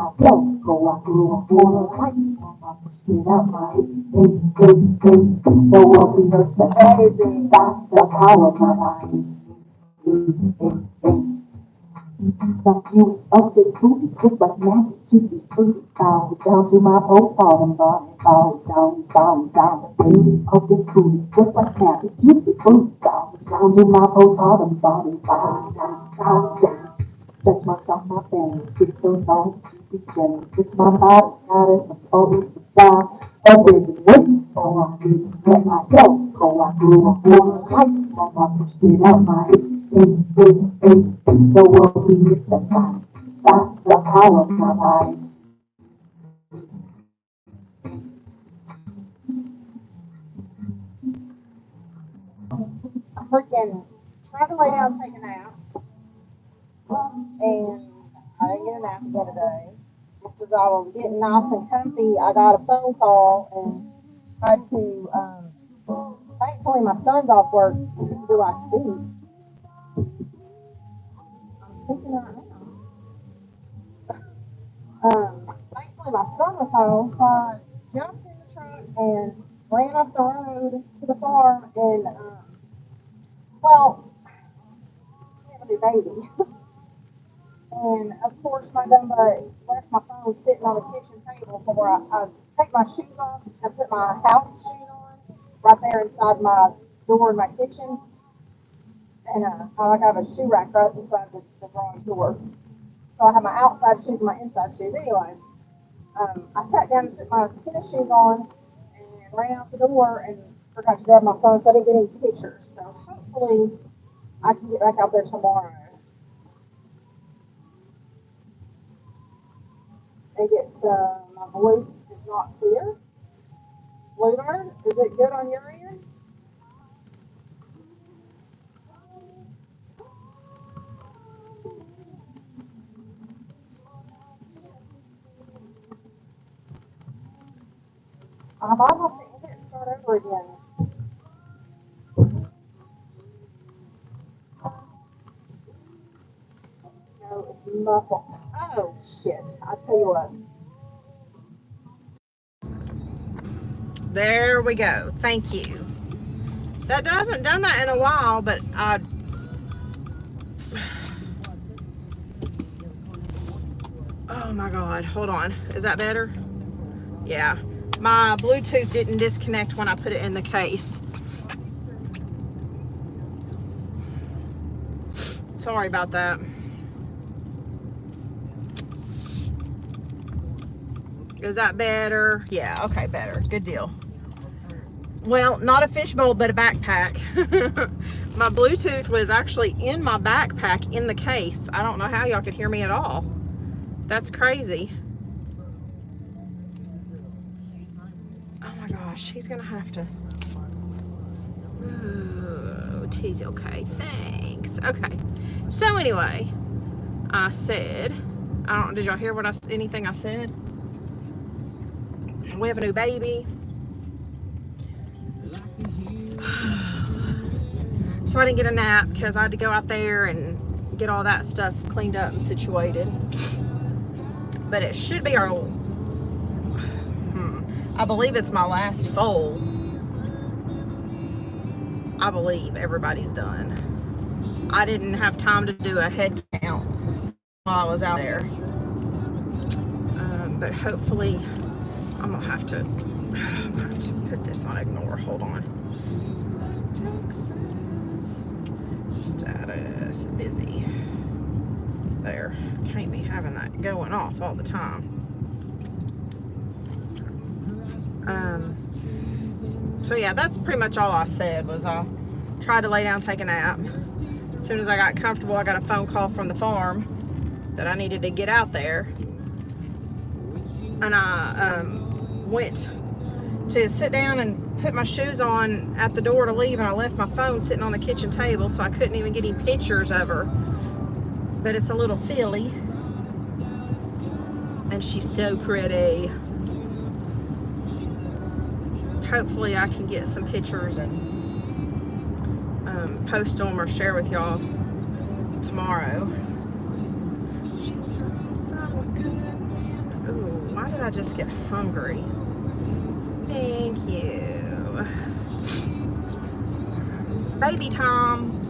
myself, go out through a full light. Get out my hey. The world rehearsed the baby, that's the power of my mind. The view of this booty, just like magic, juicy fruit. Bow down to my postpartum body, bow down. The beauty of this booty, just like magic, juicy fruit. Bow down to my postpartum body, bow down. Stretch myself, my belly, get so long, juicy jelly. It's my body, goddess, I'm always the star. I didn't wait for I didn't get myself, so I grew up for life, and I pushed it out my the world is the time. That's the power of my mind. I freaking tried to lay down, take a nap, and I didn't get a nap again today. Just as I was getting nice and comfy, I got a phone call and tried to. Thankfully, my son's off work. Do I speak? I'm speaking right now. Thankfully, my son was home, so I jumped in the truck and ran up the road to the farm. And well, we have a new baby. And of course, my dumb butt left my phone sitting on the kitchen table before I take my shoes off and put my house shoes on right there inside my door in my kitchen. And I like have a shoe rack right inside the garage door. So I have my outside shoes and my inside shoes. Anyway, I sat down and put my tennis shoes on and ran out the door and forgot to grab my phone, so I didn't get any pictures. So hopefully I can get back out there tomorrow and get some. My voice is not clear. Bluebird, is it good on your end? I might have to end it and start over again. No, it's muffled. Oh, shit. I tell you what. There we go. Thank you. That hasn't done that in a while, but oh my God, hold on. Is that better? Yeah. My Bluetooth didn't disconnect when I put it in the case. Sorry about that. Is that better? Yeah, okay, better. Good deal. Well, not a fishbowl, but a backpack. My Bluetooth was actually in my backpack in the case. I don't know how y'all could hear me at all. That's crazy. Oh my gosh, he's gonna have to. Oh, T's okay. Thanks. Okay. So anyway, I said, I don't. Did y'all hear what anything I said? We have a new baby. So I didn't get a nap because I had to go out there and get all that stuff cleaned up and situated. But it should be our. I believe it's my last foal. I believe everybody's done. I didn't have time to do a head count while I was out there. But hopefully, I'm gonna have to put this on ignore. Hold on. Texas status busy. There. Can't be having that going off all the time. So yeah, that's pretty much all I said. Was I tried to lay down, take a nap. As soon as I got comfortable, I got a phone call from the farm that I needed to get out there, and I went to sit down and put my shoes on at the door to leave, and I left my phone sitting on the kitchen table, so I couldn't even get any pictures of her. But it's a little filly, and she's so pretty. Hopefully I can get some pictures and post them or share with y'all tomorrow. She so good. Why did I just get hungry? Thank you. It's baby time.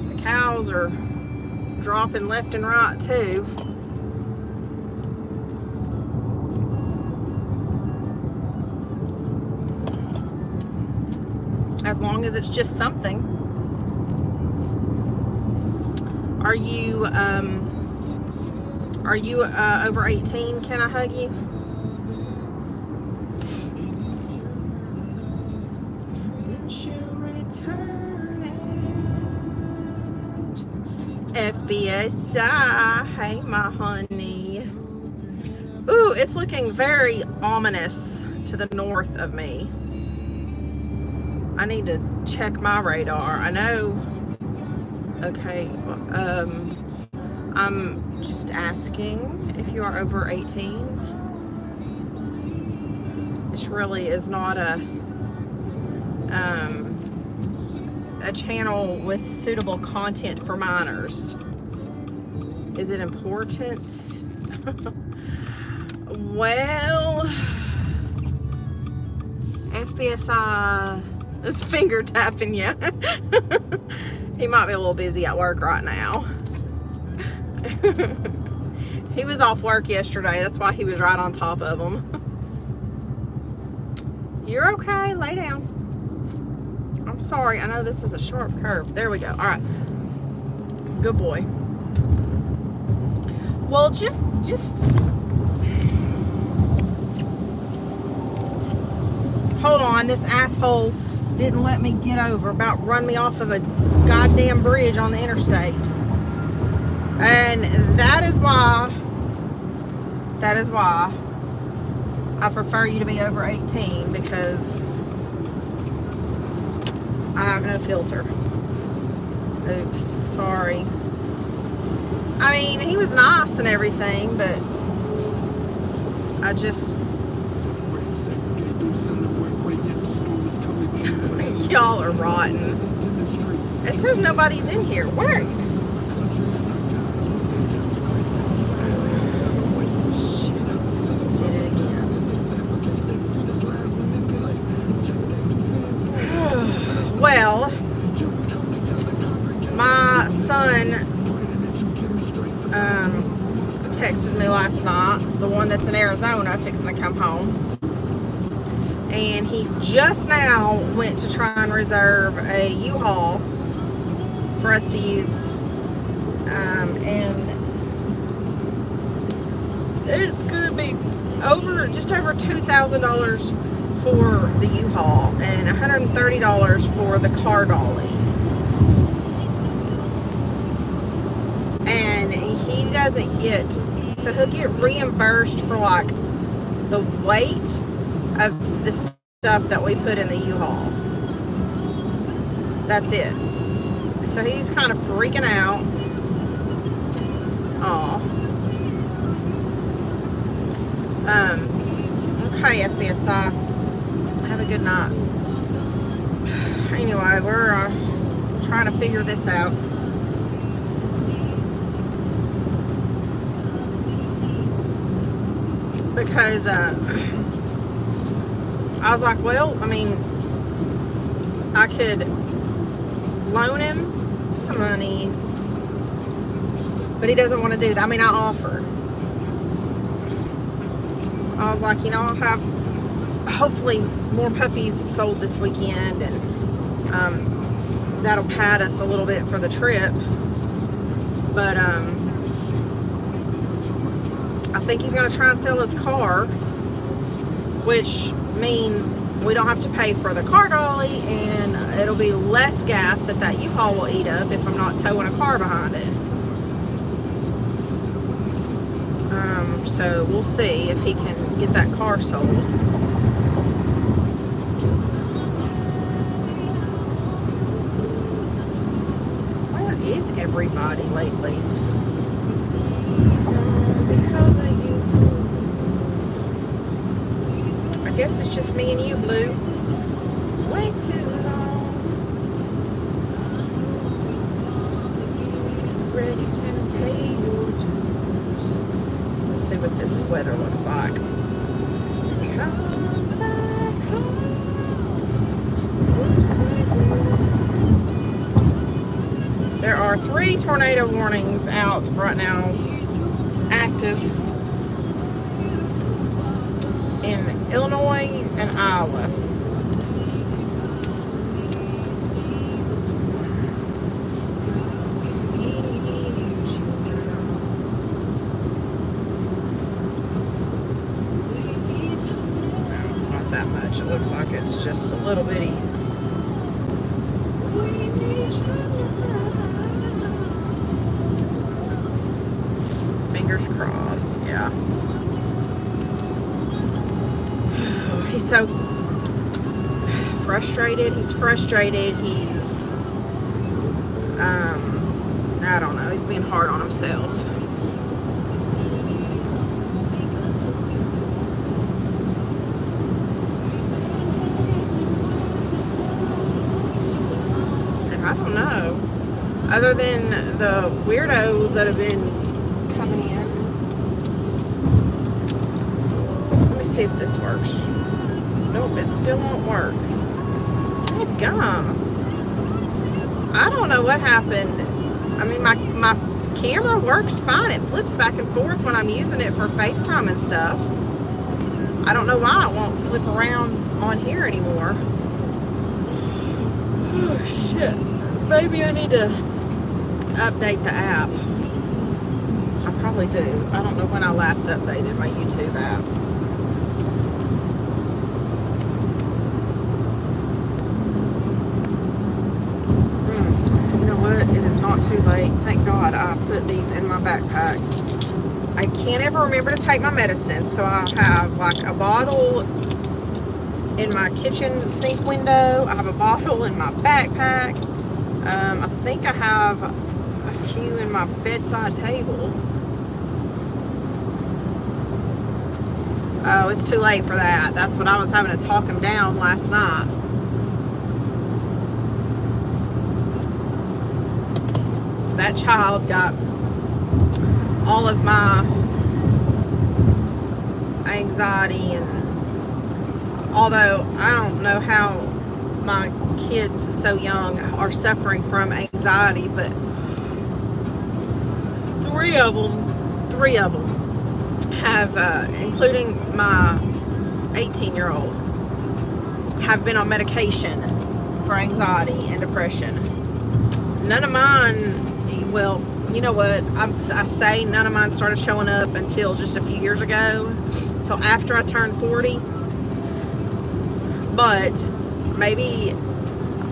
The cows are dropping left and right too. As long as it's just something. Are you over 18? Can I hug you? Then she'll return it. FBSI, hey my honey. Ooh, it's looking very ominous to the north of me. I need to check my radar. I know. Okay. I'm just asking if you are over 18. This really is not a channel with suitable content for minors. Is it important? Well, FBSI is finger tapping you. He might be a little busy at work right now. He was off work yesterday. That's why he was right on top of him. You're okay. Lay down. I'm sorry. I know this is a sharp curve. There we go. All right. Good boy. Well, just hold on. This asshole didn't let me get over. About run me off of a goddamn bridge on the interstate. And that is why I prefer you to be over 18, because I have no filter. Oops, sorry. I mean, he was nice and everything, but I just... Y'all are rotten. It says nobody's in here. Where? Shit. Did it again. Well, my son texted me last night, the one that's in Arizona fixing to come home, and he just now went to try and reserve a U-Haul for us to use, and it's gonna be just over $2,000 for the U-Haul and $130 for the car dolly. And he doesn't get, so he'll get reimbursed for like the weight of the stuff that we put in the U-Haul. That's it. So he's kind of freaking out. Aw. Okay, FBSI. Have a good night. Anyway, we're trying to figure this out. Because I was like, well, I mean, I could loan him some money, but he doesn't want to do that. I mean, I offered. I was like, you know, I'll have hopefully more puppies sold this weekend, and that'll pad us a little bit for the trip. But I think he's going to try and sell his car, which means we don't have to pay for the car dolly, and it'll be less gas that U-Haul will eat up if I'm not towing a car behind it. So we'll see if he can get that car sold. Where is everybody lately? So because of you, I guess it's just me and you, Blue. Way too long. Ready to pay your dues. Let's see see what this weather looks like. Come back home. It's crazy. There are 3 tornado warnings out right now, active in Illinois and Iowa. No, it's not that much. It looks like it's just a little bitty. Fingers crossed, yeah. He's so frustrated. He's frustrated. He's, I don't know. He's being hard on himself. And I don't know. Other than the weirdos that have been coming in. Let me see if this works. Nope, it still won't work. Good gum. I don't know what happened. I mean, my camera works fine. It flips back and forth when I'm using it for FaceTime and stuff. I don't know why it won't flip around on here anymore. Oh, shit. Maybe I need to update the app. I probably do. I don't know when I last updated my YouTube app. You know what? It is not too late. Thank God I put these in my backpack. I can't ever remember to take my medicine, so I have like a bottle in my kitchen sink window. I have a bottle in my backpack. I think I have a few in my bedside table. Oh, it's too late for that. That's what I was having to talk him down last night. That child got all of my anxiety, and although I don't know how my kids so young are suffering from anxiety, but three of them have, including my 18-year-old, have been on medication for anxiety and depression. None of mine, well, you know what, I say none of mine started showing up until just a few years ago, till after I turned 40. But maybe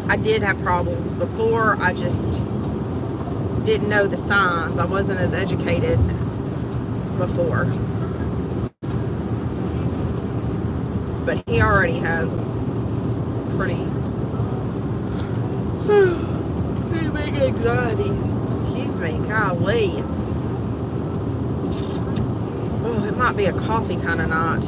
I did have problems before. I just didn't know the signs. I wasn't as educated before. But he already has pretty big anxiety. Excuse me, golly. Oh, it might be a coffee kind of night.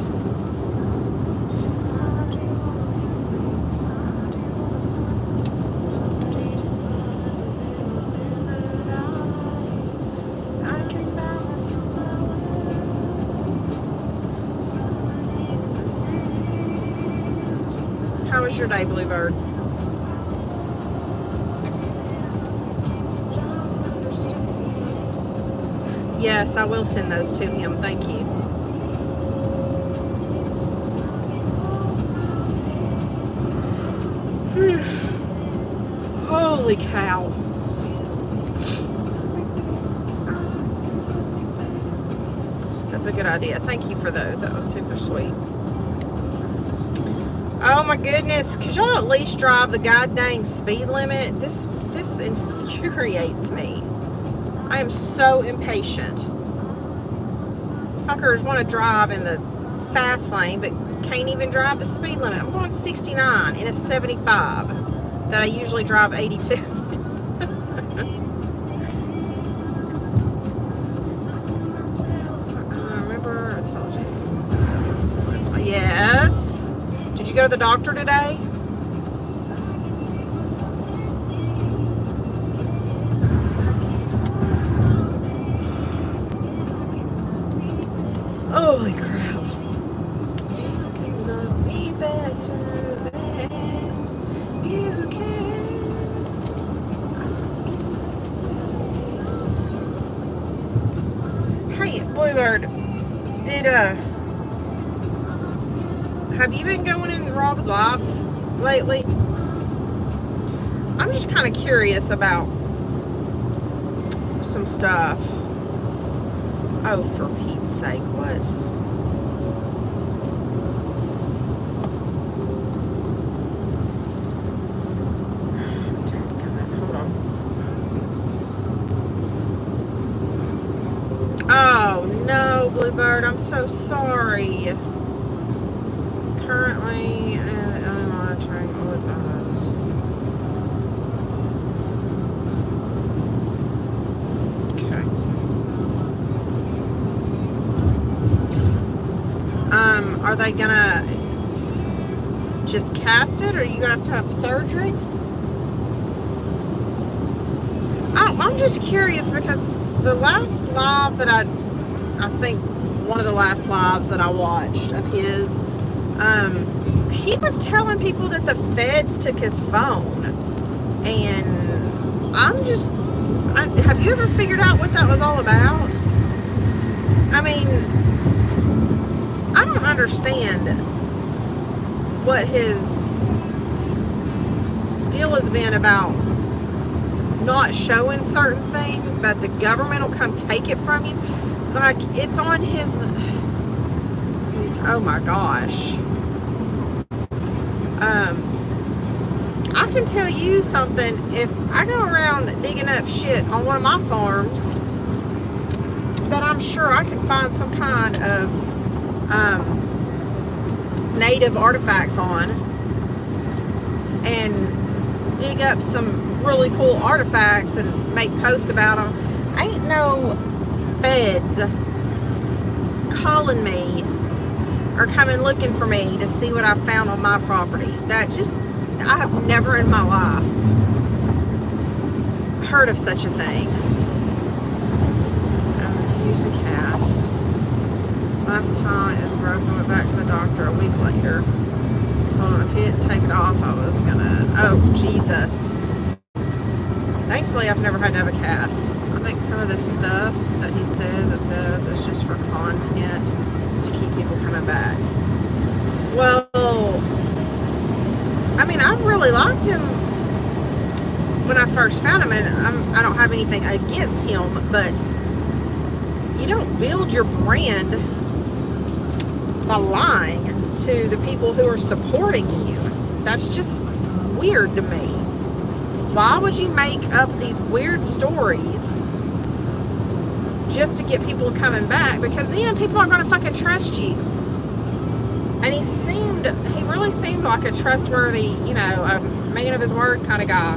How was your day, Bluebird? Yes, I will send those to him. Thank you. Holy cow. That's a good idea. Thank you for those. That was super sweet. Oh my goodness, could y'all at least drive the goddamn speed limit? This infuriates me. I am so impatient. Fuckers want to drive in the fast lane, but can't even drive the speed limit. I'm going 69 in a 75 that I usually drive 82. Remember I told you. Yes. Did you go to the doctor today? Holy crap. You can love me better than you can. Hey, Bluebird, did have you been going in Rob's lives lately? I'm just kind of curious about some stuff. Oh, for Pete's sake, what? Hold on. Oh, no, Bluebird, I'm so sorry. Currently, I'm monitoring all advice. Okay. Are they gonna just cast it, or are you gonna have to have surgery? I'm just curious because the last live that I think one of the last lives that I watched of his, he was telling people that the feds took his phone, and have you ever figured out what that was all about? I mean, I don't understand what his deal has been about not showing certain things, but the government will come take it from you. Like, it's on his, oh my gosh. I can tell you something, if I go around digging up shit on one of my farms that I'm sure I can find some kind of native artifacts on, and dig up some really cool artifacts and make posts about them, ain't no feds calling me or coming looking for me to see what I found on my property. I have never in my life heard of such a thing. I refuse to cast. Last time it was broken, I went back to the doctor a week later. Told him if he didn't take it off, I was gonna, oh Jesus. Thankfully, I've never had to have a cast. I think some of this stuff that he says it does is just for content to keep people coming back. Well, I mean, I really liked him when I first found him, and I don't have anything against him, but you don't build your brand by lying to the people who are supporting you. That's just weird to me. Why would you make up these weird stories just to get people coming back? Because then people are going to fucking trust you. And he really seemed like a trustworthy, a man of his word kind of guy.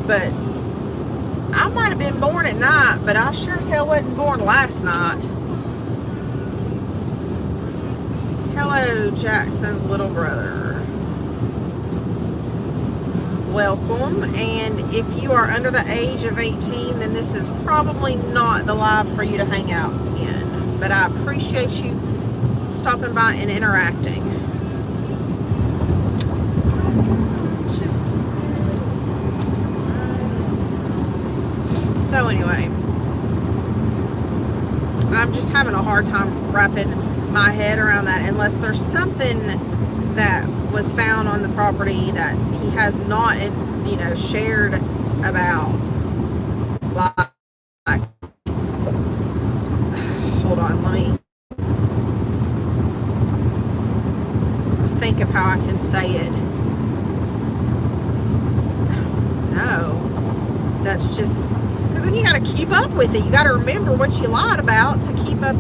But I might have been born at night, but I sure as hell wasn't born last night. Hello, Jackson's little brother. Welcome, and if you are under the age of 18, then this is probably not the live for you to hang out in. But I appreciate you stopping by and interacting. So anyway, I'm just having a hard time wrapping my head around that, unless there's something that was found on the property that he has not, shared about. Like, hold on, let me think of how I can say it. No, that's just, because then you got to keep up with it. You got to remember what you lied about to keep up.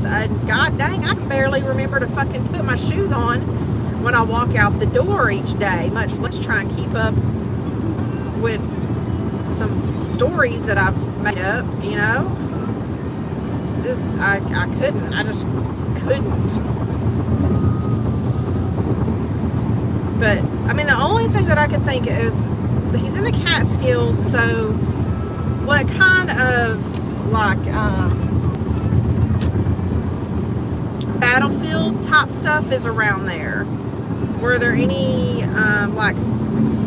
God dang, I can barely remember to fucking put my shoes on when I walk out the door each day, much less try and keep up with some stories that I've made up, I couldn't. I just couldn't. But, I mean, the only thing that I could think is, he's in the Catskills, so what kind of, type stuff is around there. Were there any like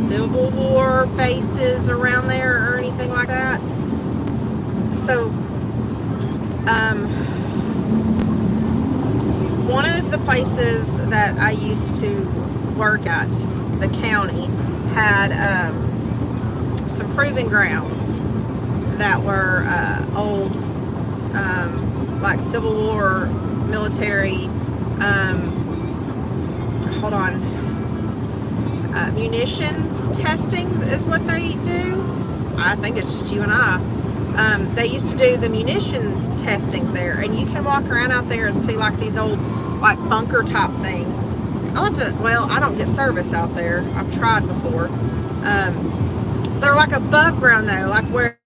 Civil War bases around there or anything like that? So one of the places that I used to work at, the county, had some proving grounds that were old, like Civil War military, hold on, munitions testings is what they do. I think it's just you and I. They used to do the munitions testings there, and you can walk around out there and see like these old like bunker type things. I don't get service out there. I've tried before. They're like above ground though, like where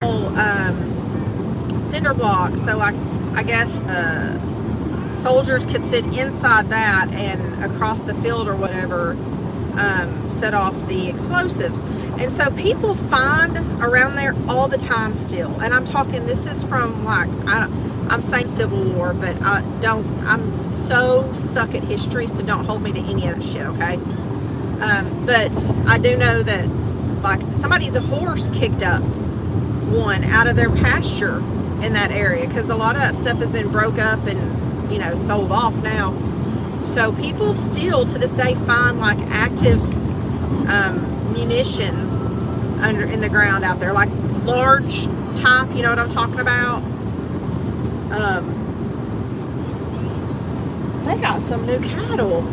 cinder blocks. So like I guess soldiers could sit inside that and across the field or whatever set off the explosives. And so people find around there all the time still. And I'm talking, this is from like, I'm saying Civil War, but I'm so suck at history, so don't hold me to any of that shit, okay? But I do know that like somebody's horse kicked up one out of their pasture in that area, because a lot of that stuff has been broke up and, you know, sold off now. So people still to this day find like active munitions in the ground out there, like large type, you know what I'm talking about? They got some new cattle.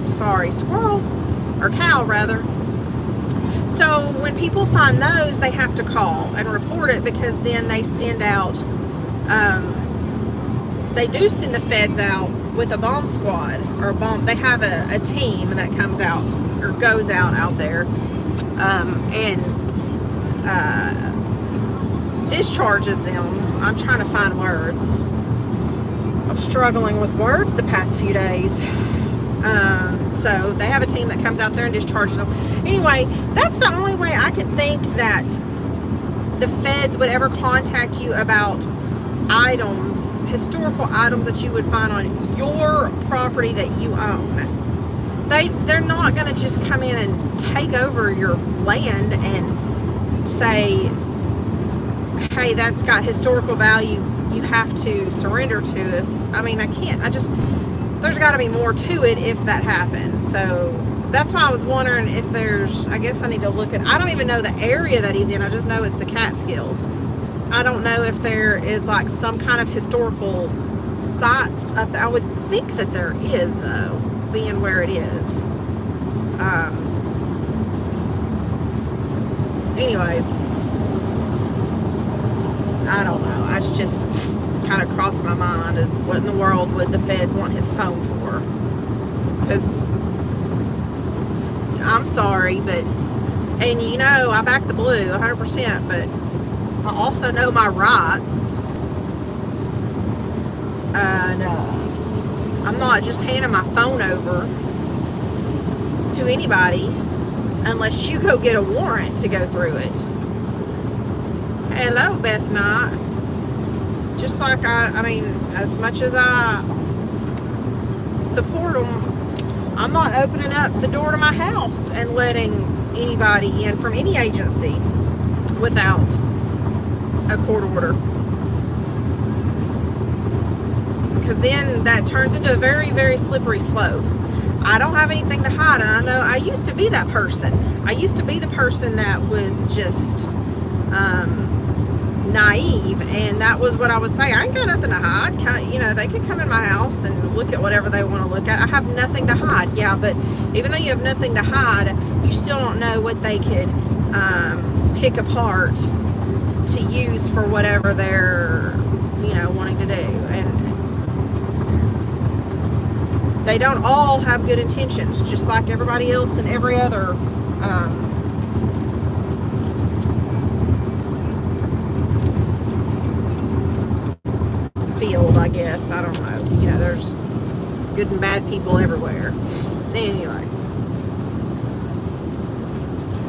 Sorry, squirrel, or cow rather. So when people find those, they have to call and report it, because then they send out, they do send the feds out with a bomb squad, or they have a team that comes out or goes out there and discharges them. I'm trying to find words. I'm struggling with words the past few days. So they have a team that comes out there and discharges them. Anyway, that's the only way I could think that the feds would ever contact you about items, historical items that you would find on your property that you own. They're not going to just come in and take over your land and say, hey, that's got historical value, you have to surrender to us. I mean, there's got to be more to it if that happens. So that's why I was wondering if I guess I need to look at, I don't even know the area that he's in, I just know it's the Catskills. I don't know if there is like some kind of historical sites up there. I would think that there is, though, being where it is. Anyway, I don't know. That's just kind of crossed my mind, is what in the world would the feds want his phone for? Because I'm sorry, but, and you know, I back the blue 100%, but I also know my rights. And I'm not just handing my phone over to anybody unless you go get a warrant to go through it. Hello, Beth Knight. Just like I mean, as much as I support them, I'm not opening up the door to my house and letting anybody in from any agency without a court order. Because then that turns into a very, very slippery slope. I don't have anything to hide, and I know I used to be that person. I used to be the person that was just naive, and that was what I would say. I ain't got nothing to hide. You know, they could come in my house and look at whatever they want to look at. I have nothing to hide. Yeah, but even though you have nothing to hide, you still don't know what they could pick apart to use for whatever they're, you know, wanting to do. And they don't all have good intentions, just like everybody else in every other field, I guess. I don't know. You know, there's good and bad people everywhere. Anyway,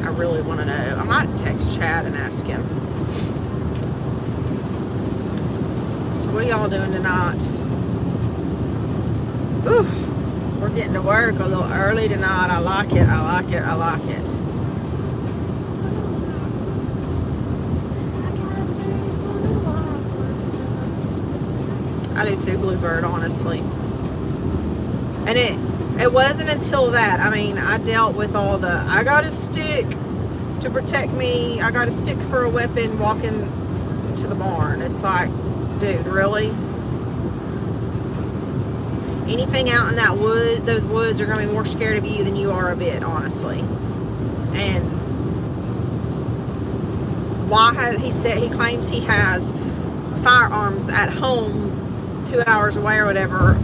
I really want to know. I might text Chad and ask him. So what are y'all doing tonight? Ooh, we're getting to work a little early tonight. I like it. I like it. I like it. I do too, Bluebird, honestly. And it wasn't until that. I mean, I dealt with all the, I got a stick to protect me. I got a stick for a weapon walking to the barn. It's like, dude, really? Anything out in that wood, those woods are going to be more scared of you than you are of it, honestly. And why has he claims he has firearms at home 2 hours away or whatever.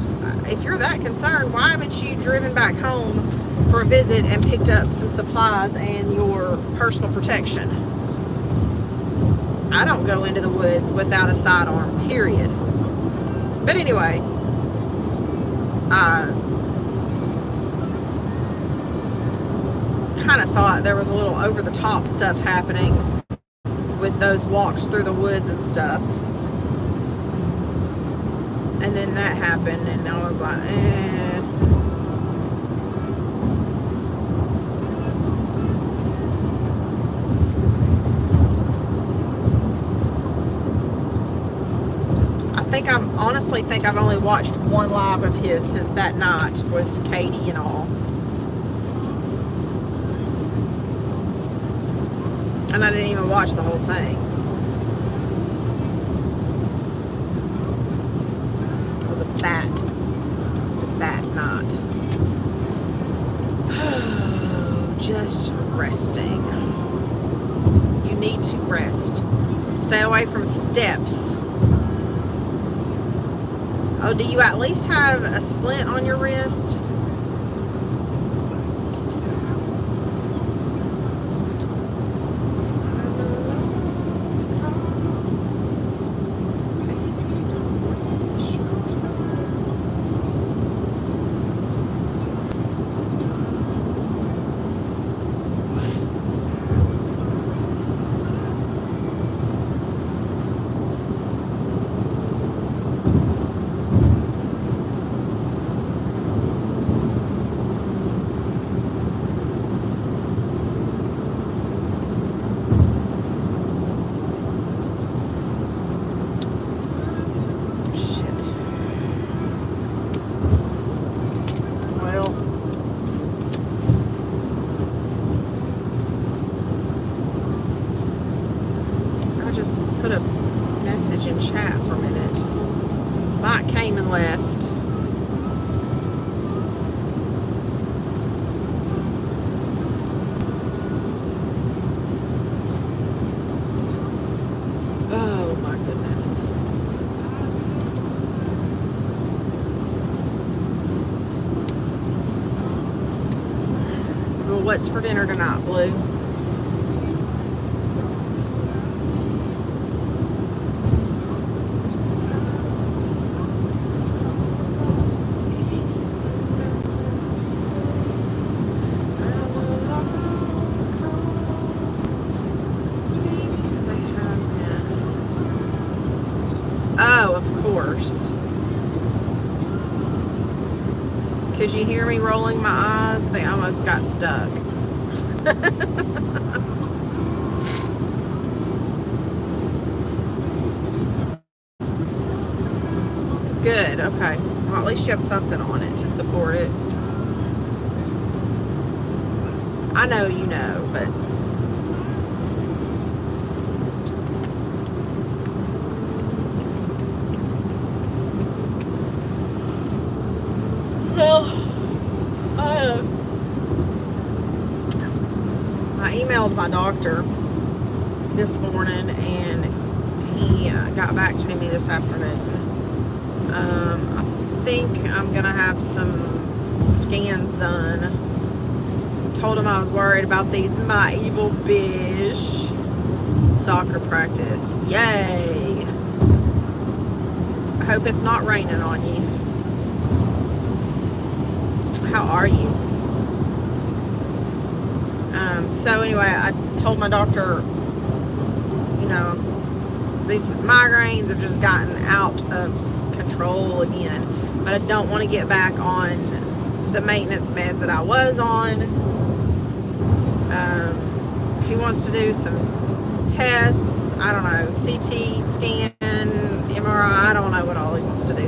If you're that concerned, why haven't you driven back home for a visit and picked up some supplies and your personal protection? I don't go into the woods without a sidearm, period. But anyway, I kind of thought there was a little over-the-top stuff happening with those walks through the woods and stuff. And then that happened, and I was like, I honestly think I've only watched one live of his since that night with Katie and all. And I didn't even watch the whole thing. The bat knot. Just resting. You need to rest. Stay away from steps. Oh, do you at least have a splint on your wrist? In chat for a minute. Mike came and left. Oh my goodness. Well, what's for dinner tonight, Blue? Could you hear me rolling my eyes? They almost got stuck. Good, okay. Well, at least you have something on it to support it. I know you know, but... Well, I emailed my doctor this morning, and he got back to me this afternoon. I think I'm going to have some scans done. Told him I was worried about these My Evil Bish soccer practice. Yay! I hope it's not raining on you. How are you? So anyway, I told my doctor, you know, these migraines have just gotten out of control again. but I don't want to get back on the maintenance meds that I was on. He wants to do some tests. I don't know, CT scan, MRI. I don't know what all he wants to do.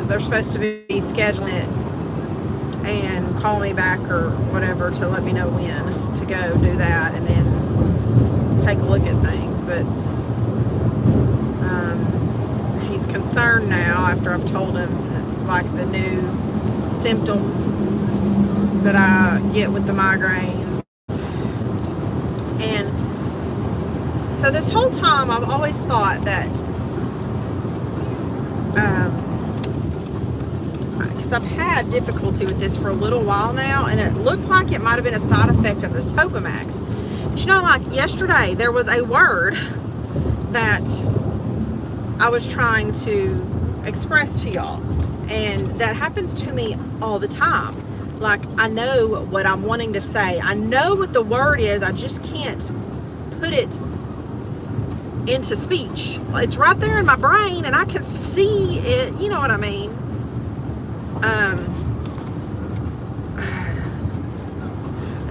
They're supposed to be scheduling it and call me back or whatever to let me know when to go do that, and then take a look at things. But he's concerned now after I've told him like the new symptoms that I get with the migraines. And so this whole time I've always thought that because I've had difficulty with this for a little while now, and it looked like it might have been a side effect of the Topamax. But you know, like yesterday there was a word that I was trying to express to y'all, and that happens to me all the time. Like, I know what I'm wanting to say, I know what the word is, I just can't put it into speech. It's right there in my brain and I can see it, you know what I mean?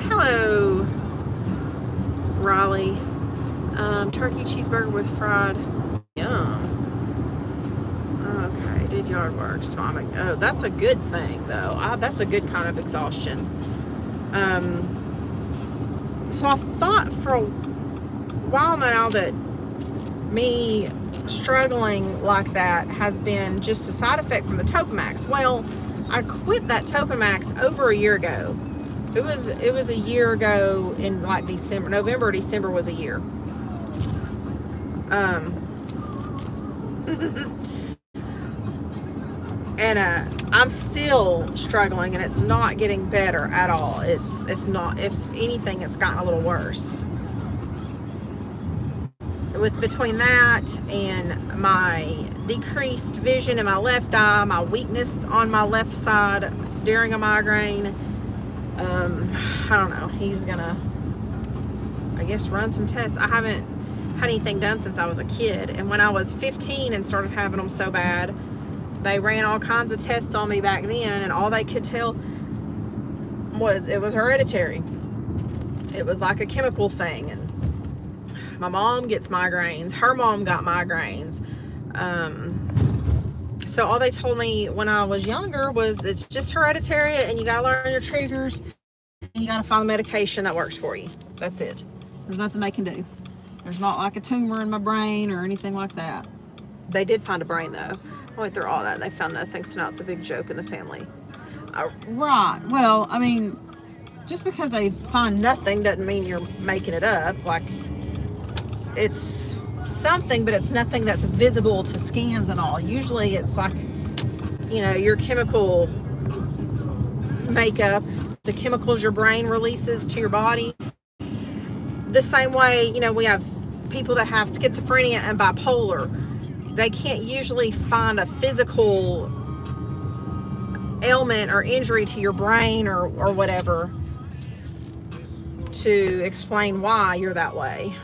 Hello, Raleigh. Turkey cheeseburger with fried. Yum. Okay, did yard work. So oh, that's a good thing though. That's a good kind of exhaustion. So I thought for a while now that me struggling like that has been just a side effect from the Topamax. Well, I quit that Topamax over a year ago. It was a year ago in like December, November, December was a year. And I'm still struggling, and it's not getting better at all. It's if anything, it's gotten a little worse. Between that and my decreased vision in my left eye, my weakness on my left side during a migraine, I don't know. He's gonna, I guess, run some tests. I haven't had anything done since I was a kid, and when I was 15 and started having them so bad, they ran all kinds of tests on me back then, and all they could tell was it was hereditary. It was like a chemical thing, and my mom gets migraines. Her mom got migraines. So all they told me when I was younger was it's just hereditary, and you gotta learn your triggers, and you gotta find the medication that works for you. That's it. There's nothing they can do. There's not like a tumor in my brain or anything like that. They did find a brain though. I went through all that. They found nothing, so now it's a big joke in the family. Right. Well, I mean, just because they find nothing doesn't mean you're making it up. Like, it's something, but it's nothing that's visible to scans and all. Usually it's like, you know, your chemical makeup, the chemicals your brain releases to your body. The same way, you know, we have people that have schizophrenia and bipolar. They can't usually find a physical ailment or injury to your brain or whatever to explain why you're that way.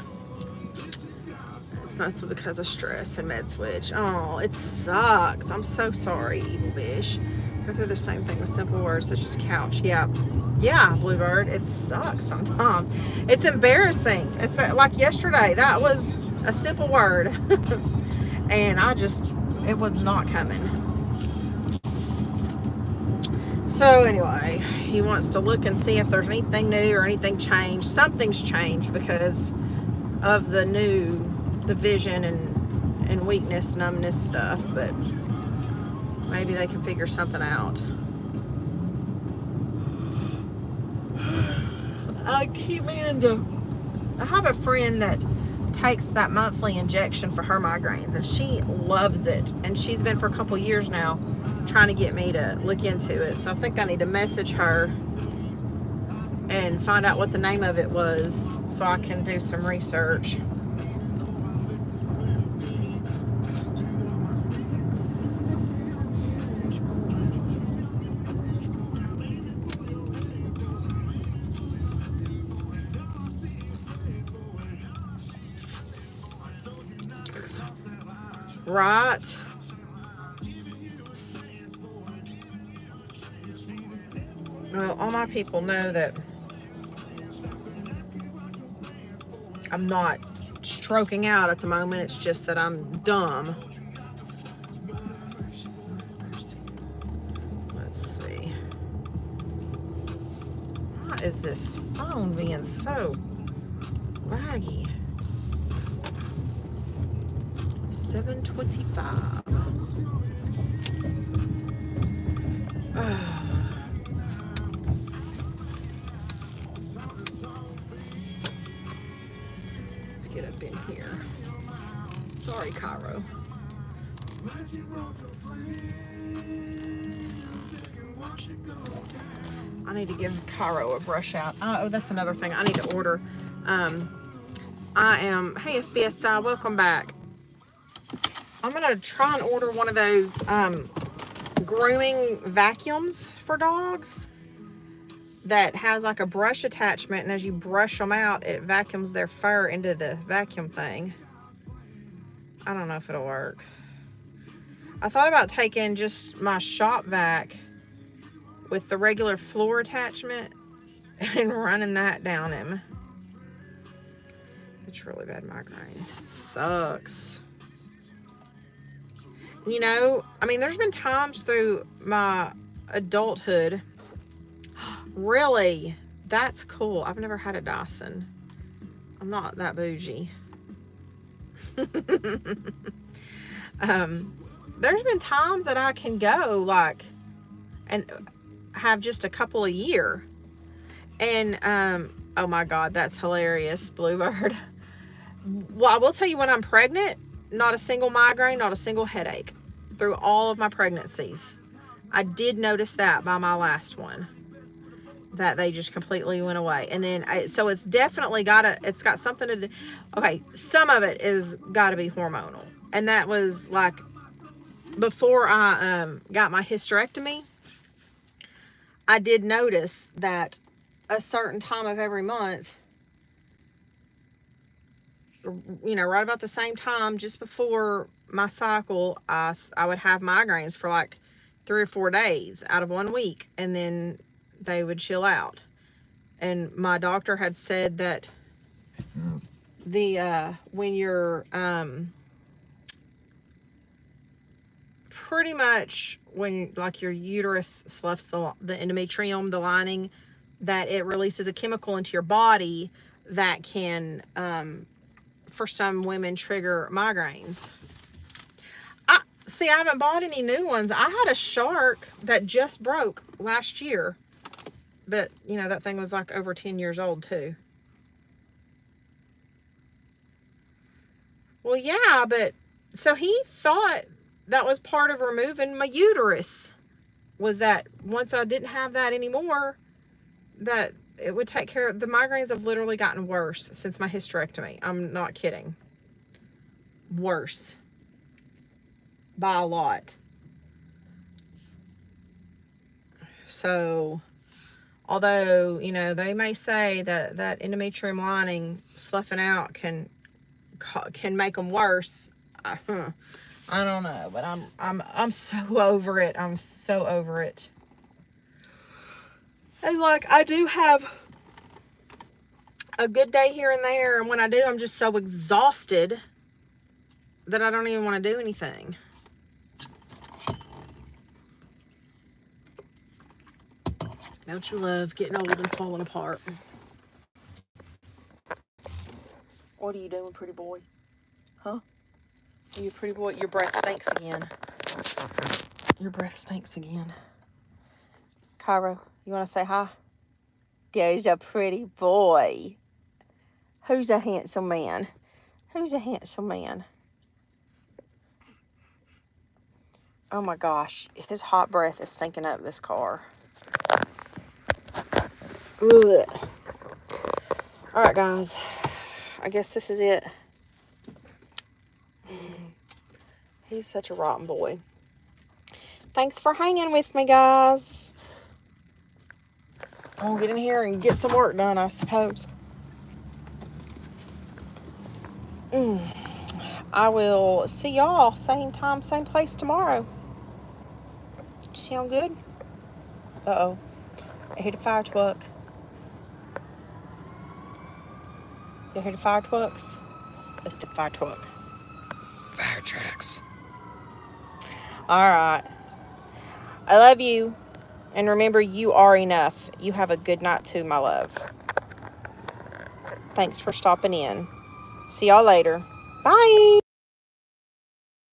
It's mostly because of stress and med switch. Oh, it sucks. I'm so sorry, Evil Bish. Go through the same thing with simple words such as couch. Yeah, Bluebird. It sucks sometimes. It's embarrassing. It's like yesterday. That was a simple word, and it was not coming. So anyway, he wants to look and see if there's anything new or anything changed. Something's changed because of the vision and weakness, numbness stuff, but maybe they can figure something out. I keep meaning to. I have a friend that takes that monthly injection for her migraines, and she loves it, and she's been for a couple years now trying to get me to look into it. So I think I need to message her and find out what the name of it was so I can do some research. Right. Well, all my people know that I'm not stroking out at the moment. It's just that I'm dumb. Let's see. Why is this phone being so laggy? 7:25. Let's get up in here. Sorry, Cairo. I need to give Cairo a brush out. Oh, that's another thing I need to order. Hey FBSI, welcome back. I'm gonna try and order one of those grooming vacuums for dogs that has like a brush attachment, and as you brush them out, it vacuums their fur into the vacuum thing. I don't know if it'll work. I thought about taking just my shop vac with the regular floor attachment and running that down him. It's really bad migraines. It sucks. You know, I mean, there's been times through my adulthood. Really? That's cool. I've never had a Dyson. I'm not that bougie. There's been times that I can go like and have just a couple a year. And oh my God, that's hilarious, Bluebird. Well, I will tell you, when I'm pregnant, not a single migraine, not a single headache through all of my pregnancies. I did notice that by my last one, that they just completely went away. And then so it's definitely it's got something to do. Okay, some of it is got to be hormonal, and that was like before I got my hysterectomy. I did notice that a certain time of every month, you know, right about the same time, just before my cycle, I would have migraines for like 3 or 4 days out of 1 week, and then they would chill out. And my doctor had said that when you're pretty much when like your uterus sloughs the endometrium, the lining, that it releases a chemical into your body that can for some women trigger migraines. I haven't bought any new ones. I had a Shark that just broke last year, but you know, that thing was like over 10 years old too. Well, yeah, but so he thought that was part of removing my uterus, was that once I didn't have that anymore, that it would take care of the migraines. Have literally gotten worse since my hysterectomy. I'm not kidding. Worse by a lot. So although, you know, they may say that that endometrium lining sloughing out can make them worse, I don't know, but I'm so over it. I'm so over it. And like, I do have a good day here and there, and when I do, I'm just so exhausted that I don't even want to do anything. Don't you love getting old and falling apart? What are you doing, pretty boy? Huh? Are you a pretty boy? Your breath stinks again. Your breath stinks again. Cairo, you want to say hi? There's a pretty boy. Who's a handsome man? Who's a handsome man? Oh my gosh, his hot breath is stinking up this car. Ugh. All right, guys. I guess this is it. He's such a rotten boy. Thanks for hanging with me, guys. I'll get in here and get some work done, I suppose. I will see y'all same time, same place tomorrow. Sound good? Uh-oh. I hear the fire truck. You hear the fire trucks? Let's do fire truck. Fire trucks. All right. I love you. And remember, you are enough. You have a good night too, my love. Thanks for stopping in. See y'all later. Bye.